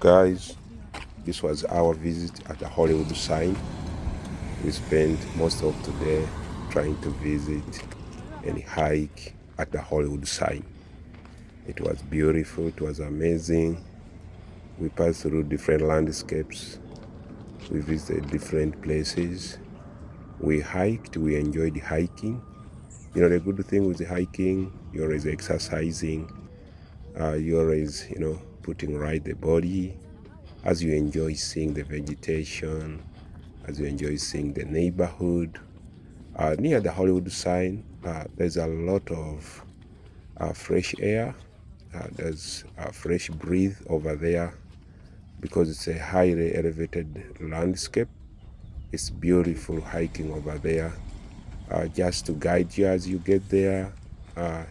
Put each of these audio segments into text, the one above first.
Guys, this was our visit at the Hollywood sign. We spent most of today trying to visit and hike at the Hollywood sign. It was beautiful, it was amazing. We passed through different landscapes. We visited different places. We hiked, we enjoyed hiking. You know, the good thing with the hiking, you're always exercising. You're always, putting right the body as you enjoy seeing the vegetation, as you enjoy seeing the neighborhood. Near the Hollywood sign, there's a lot of fresh air. There's fresh breeze over there because it's a highly elevated landscape. It's beautiful hiking over there. Just to guide you as you get there,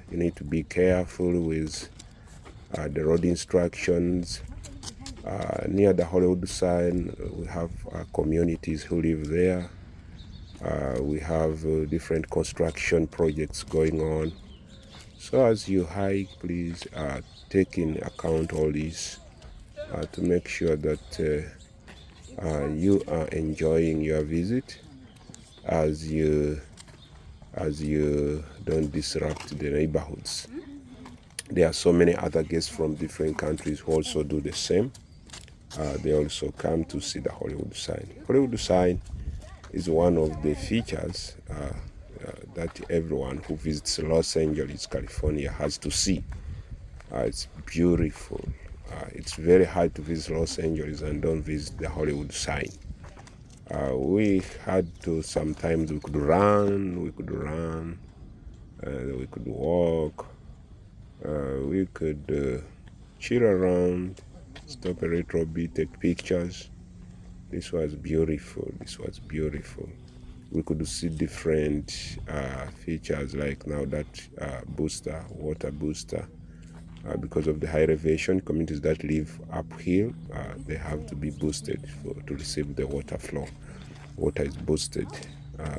you need to be careful with the road instructions. Near the Hollywood sign, we have communities who live there. We have different construction projects going on. So as you hike, please take in account all this to make sure that you are enjoying your visit as you don't disrupt the neighborhoods. There are so many other guests from different countries who also do the same. They also come to see the Hollywood sign. Hollywood sign is one of the features that everyone who visits Los Angeles, California has to see. It's beautiful. It's very hard to visit Los Angeles and don't visit the Hollywood sign. We had to, sometimes we could run, we could walk, we could chill around, stop a little bit, take pictures. This was beautiful. We could see different features, like now that water booster. Because of the high elevation, communities that live uphill, they have to be boosted to receive the water flow. Water is boosted.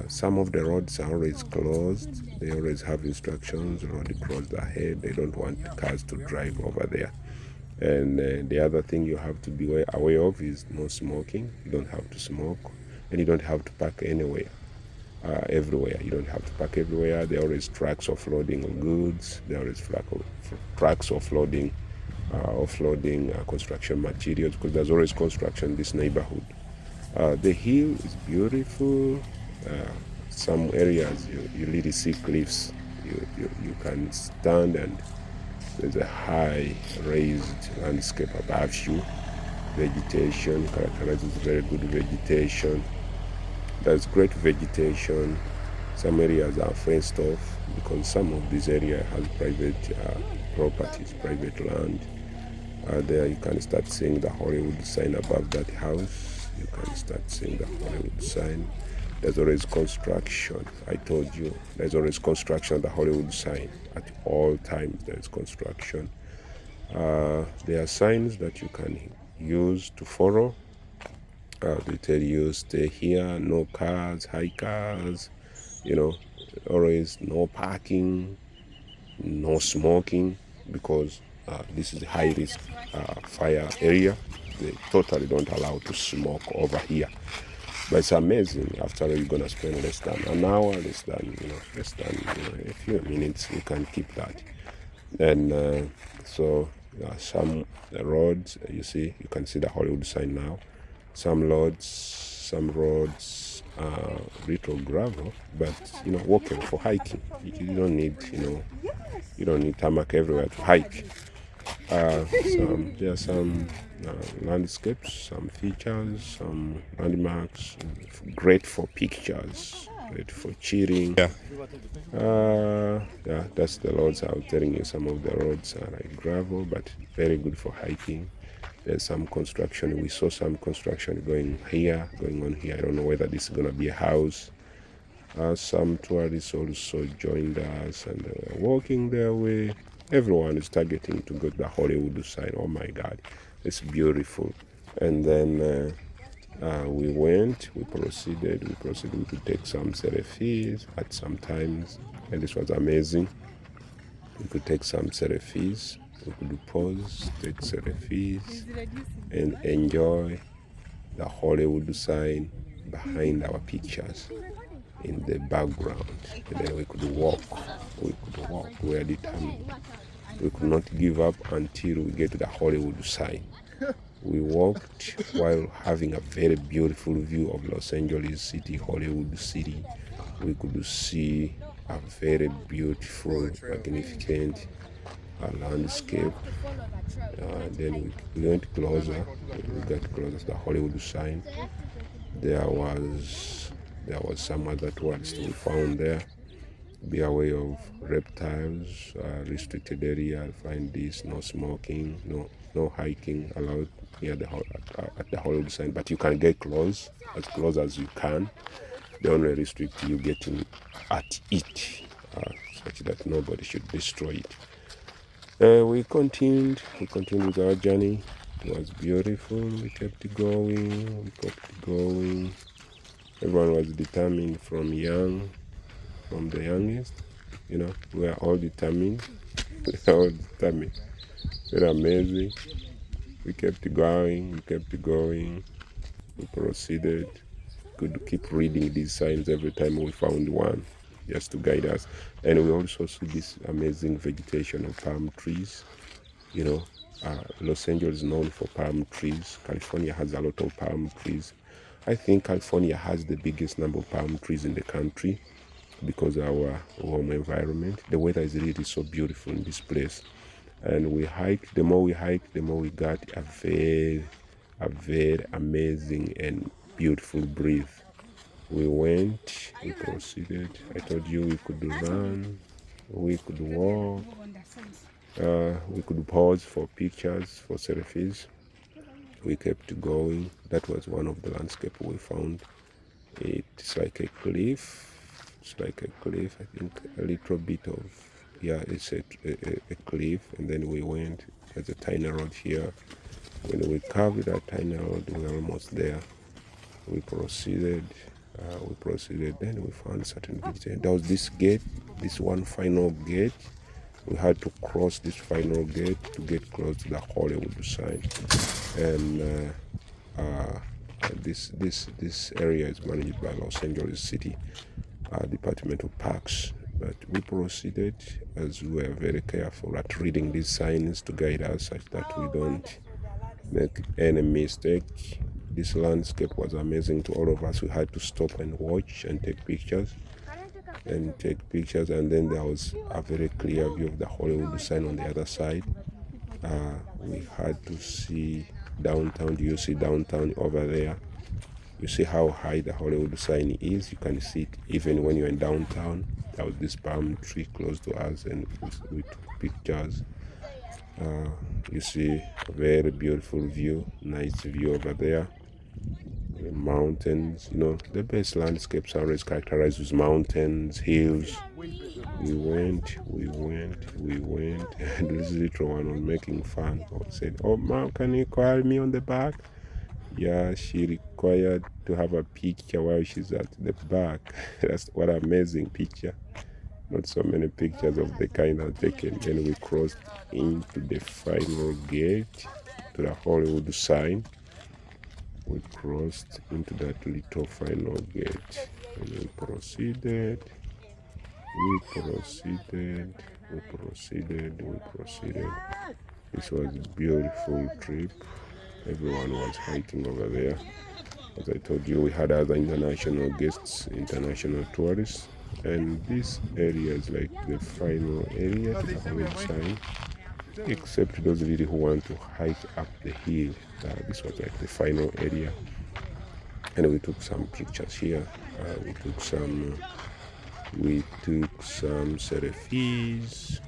Some of the roads are always closed. They always have instructions, road closed ahead. They don't want cars to drive over there. And the other thing you have to be aware of is no smoking. You don't have to smoke, and you don't have to park anywhere. Everywhere. You don't have to park everywhere. There are always trucks offloading goods. There are always trucks offloading construction materials, because there's always construction in this neighborhood. The hill is beautiful. Some areas you really see cliffs. You can stand, and there's a high raised landscape above you. Vegetation characterizes very good vegetation. There's great vegetation. Some areas are fenced off because some of this area has private properties, private land. There you can start seeing the Hollywood sign above that house. You can start seeing the Hollywood sign. There's always construction. I told you, there's always construction at the Hollywood sign. At all times, there's construction. There are signs that you can use to follow. They tell you, stay here, no cars, hikers, always no parking, no smoking, because this is a high risk fire area. They totally don't allow to smoke over here. But it's amazing. After all, you're gonna spend less than an hour, less than a few minutes. You can keep that. And some roads, you can see the Hollywood sign now. Some roads are little gravel, but walking for hiking. You don't need tarmac everywhere to hike. There are some landscapes, some features, some landmarks, great for pictures, great for cheering. That's the roads. I was telling you, some of the roads are like gravel, but very good for hiking. There's some construction. We saw some construction going on here. I don't know whether this is going to be a house. Some tourists also joined us, and they were walking their way. Everyone is targeting to go to the Hollywood sign. Oh my God, it's beautiful. And then we proceeded. We could take some selfies at some times, and this was amazing. We could take some selfies We could pause, take selfies, and enjoy the Hollywood sign behind our pictures in the background. And then we could walk. We are determined. We could not give up until we get to the Hollywood sign. We walked while having a very beautiful view of Los Angeles City, Hollywood City. We could see a very beautiful, magnificent landscape. Then we went closer. We got closer to the Hollywood sign. There was some other tourists we found there. Be aware of reptiles, restricted area. Find this: no smoking, no hiking allowed near at the Hollywood sign. But you can get close as you can. They only restrict you getting at it, such that nobody should destroy it. We continued with our journey. It was beautiful. We kept going. Everyone was determined from the youngest. We are all determined. Very amazing. We kept going. We proceeded. Could keep reading these signs every time we found one, just to guide us. And we also see this amazing vegetation of palm trees. Los Angeles is known for palm trees. California has a lot of palm trees. I think California has the biggest number of palm trees in the country because of our warm environment. The weather is really so beautiful in this place. And we hiked. The more we hiked, the more we got a very amazing and beautiful breeze. We proceeded. I told you we could run, we could walk, we could pause for pictures, for selfies. We kept going. That was one of the landscape we found. It's like a cliff. I think a little bit of, it's a cliff. And then we went. There's a tiny road here. When we carved that tiny road, we were almost there. We proceeded. Then we found certain vegetation. There was this gate, this one final gate. We had to cross this final gate to get close to the Hollywood sign. And this area is managed by Los Angeles City Department of Parks. But we proceeded as we were very careful at reading these signs to guide us such that we don't make any mistake. This landscape was amazing to all of us. We had to stop and watch and take pictures. And then there was a very clear view of the Hollywood sign on the other side. We had to see downtown. Do you see downtown over there? You see how high the Hollywood sign is. You can see it even when you're in downtown. There was this palm tree close to us, and we took pictures. You see a very beautiful view, nice view over there. The mountains, the best landscapes are always characterized with mountains, hills. We went, and this little one was making fun. I said, "Oh, Mom, can you call me on the back?" Yeah, she required to have a picture while she's at the back. That's what an amazing picture. Not so many pictures of the kind are taken. Then we crossed into the final gate to the Hollywood sign. We crossed into that little final gate, and we proceeded. This was a beautiful trip. Everyone was hiking over there. As I told you, we had other international guests, international tourists, and this area is like the final area to the Hollywood sign, except those really who want to hike up the hill. This was like the final area, and we took some pictures here. We took some selfies.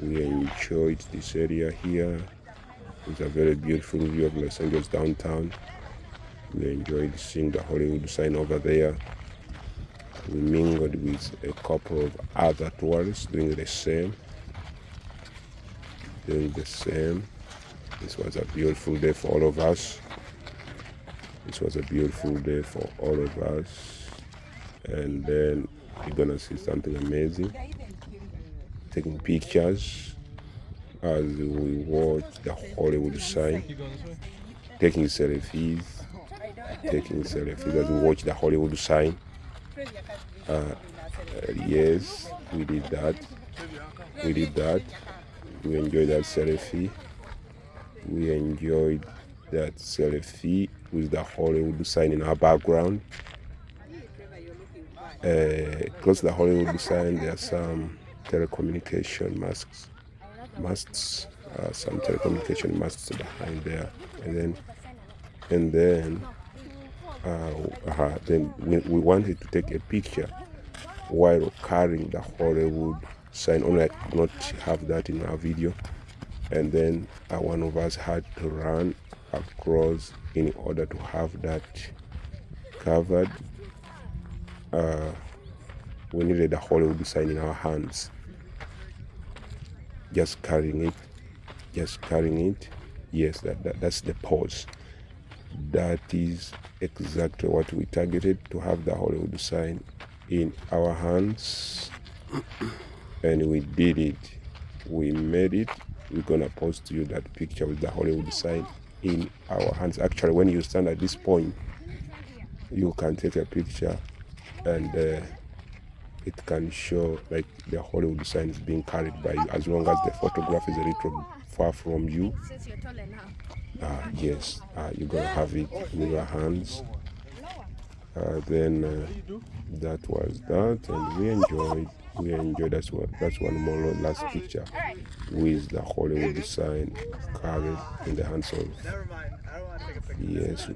We enjoyed this area here. It's a very beautiful view of Los Angeles downtown. We enjoyed seeing the Hollywood sign over there. We mingled with a couple of other tourists doing the same. This was a beautiful day for all of us. And then you're gonna see something amazing. Taking pictures as we watch the Hollywood sign, taking selfies as we watch the Hollywood sign. Yes, we did that. We enjoyed that selfie. We enjoyed that selfie with the Hollywood sign in our background. Close to the Hollywood sign, there are some telecommunication masts, some telecommunication masts behind there, and then we wanted to take a picture while carrying the Hollywood sign. Only I could not have that in our video, and then one of us had to run across in order to have that covered. We needed the Hollywood sign in our hands, just carrying it. Yes, that's the pose. That is exactly what we targeted, to have the Hollywood sign in our hands, and we did it. We made it. We're gonna post to you that picture with the Hollywood sign in our hands. Actually, when you stand at this point, you can take a picture, and it can show like the Hollywood sign is being carried by you, as long as the photograph is a little far from you. Yes, you're gonna have it in your hands. Then that was that, and we enjoyed. That's one more last picture with the Hollywood sign carried in the hands of. Yes.